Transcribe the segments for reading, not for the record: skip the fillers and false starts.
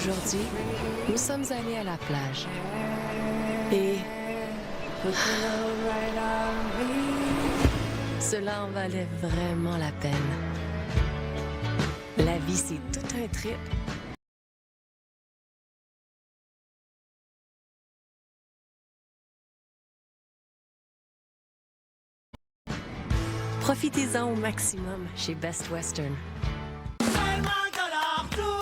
Aujourd'hui, nous sommes allés à la plage. Et cela en valait vraiment la peine. La vie, c'est tout un trip. Profitez-en au maximum chez Best Western.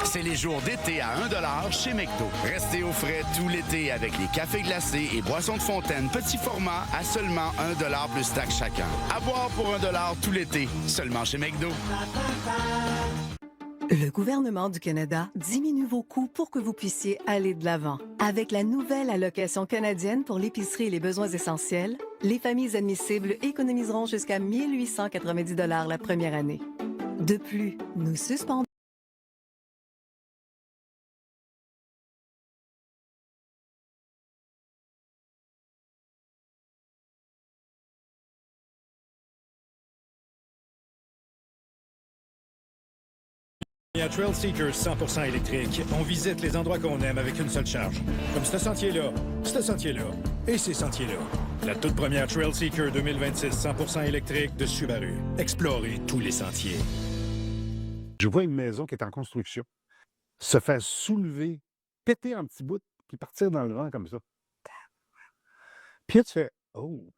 C'est les jours d'été à 1 $ chez McDo. Restez au frais tout l'été avec les cafés glacés et boissons de fontaine petit format à seulement 1 $ plus taxes chacun. À boire pour 1 $ tout l'été, seulement chez McDo. Le gouvernement du Canada diminue vos coûts pour que vous puissiez aller de l'avant. Avec la nouvelle allocation canadienne pour l'épicerie et les besoins essentiels, les familles admissibles économiseront jusqu'à 1 890 $ la première année. De plus, nous suspendons À Trail Seekers 100% électrique, on visite les endroits qu'on aime avec une seule charge. Comme ce sentier-là et ces sentiers-là. La toute première Trail Seeker 2026 100% électrique de Subaru. Explorez tous les sentiers. Je vois une maison qui est en construction se faire soulever, péter en petits bouts, puis partir dans le vent comme ça. Puis là, tu fais « Oh! »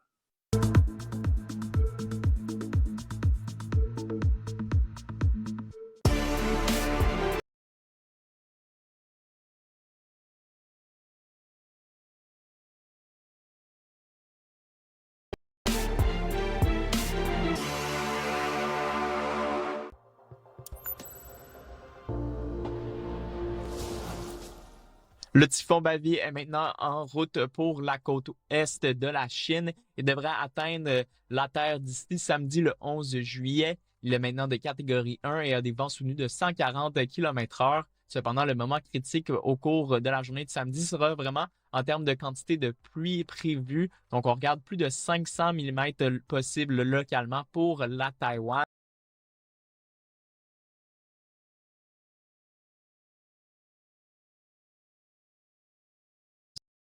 Le typhon Bavi est maintenant en route pour la côte est de la Chine. Il devrait atteindre la Terre d'ici samedi le 11 juillet. Il est maintenant de catégorie 1 et a des vents soutenus de 140 km/h. Cependant, le moment critique au cours de la journée de samedi sera vraiment en termes de quantité de pluie prévue. Donc, on regarde plus de 500 mm possibles localement pour la Taïwan.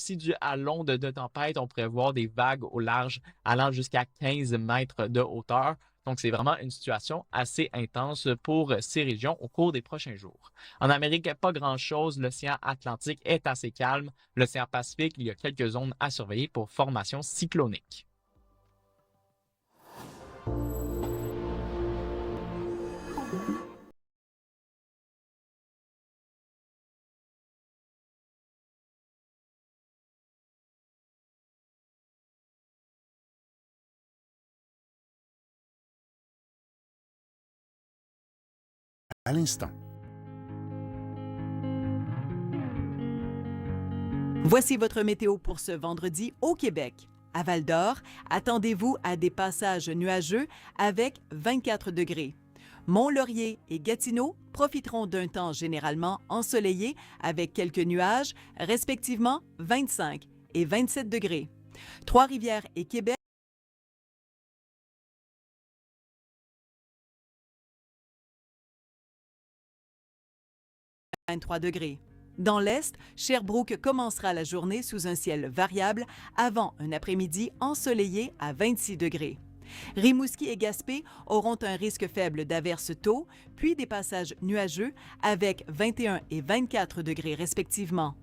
Dû à l'onde de tempête, on pourrait voir des vagues au large allant jusqu'à 15 mètres de hauteur. Donc, c'est vraiment une situation assez intense pour ces régions au cours des prochains jours. En Amérique, pas grand-chose. L'océan Atlantique est assez calme. L'océan Pacifique, il y a quelques zones à surveiller pour formation cyclonique. À l'instant. Voici votre météo pour ce vendredi au Québec. À Val-d'Or, attendez-vous à des passages nuageux avec 24 degrés. Mont-Laurier et Gatineau profiteront d'un temps généralement ensoleillé avec quelques nuages, respectivement 25 et 27 degrés. Trois-Rivières et Québec 23 degrés. Dans l'Est, Sherbrooke commencera la journée sous un ciel variable avant un après-midi ensoleillé à 26 degrés. Rimouski et Gaspé auront un risque faible d'averses tôt, puis des passages nuageux avec 21 et 24 degrés respectivement.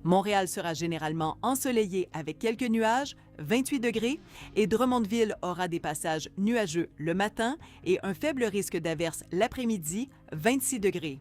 Montréal sera généralement ensoleillé avec quelques nuages, 28 degrés, et Drummondville aura des passages nuageux le matin et un faible risque d'averses l'après-midi, 26 degrés.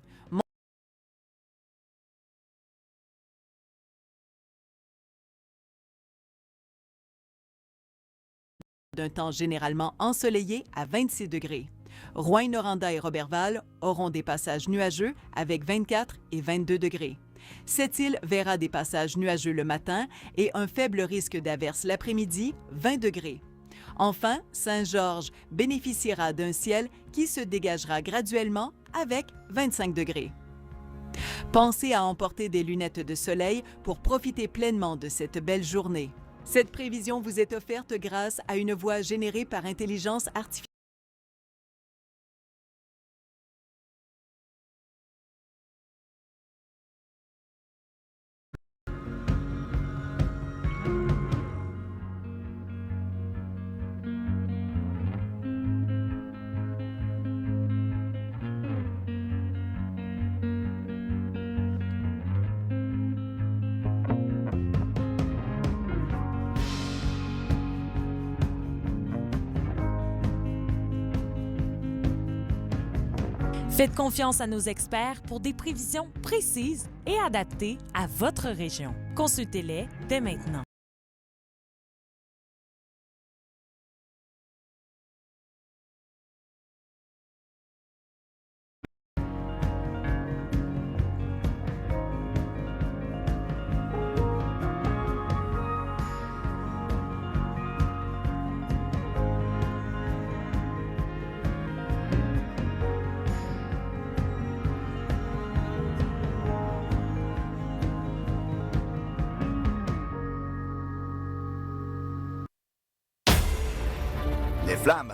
D'un temps généralement ensoleillé à 26 degrés. Rouyn-Noranda et Roberval auront des passages nuageux avec 24 et 22 degrés. Cette-Île verra des passages nuageux le matin et un faible risque d'averses l'après-midi, 20 degrés. Enfin, Saint-Georges bénéficiera d'un ciel qui se dégagera graduellement avec 25 degrés. Pensez à emporter des lunettes de soleil pour profiter pleinement de cette belle journée. Cette prévision vous est offerte grâce à une voix générée par intelligence artificielle. Faites confiance à nos experts pour des prévisions précises et adaptées à votre région. Consultez-les dès maintenant. Les flammes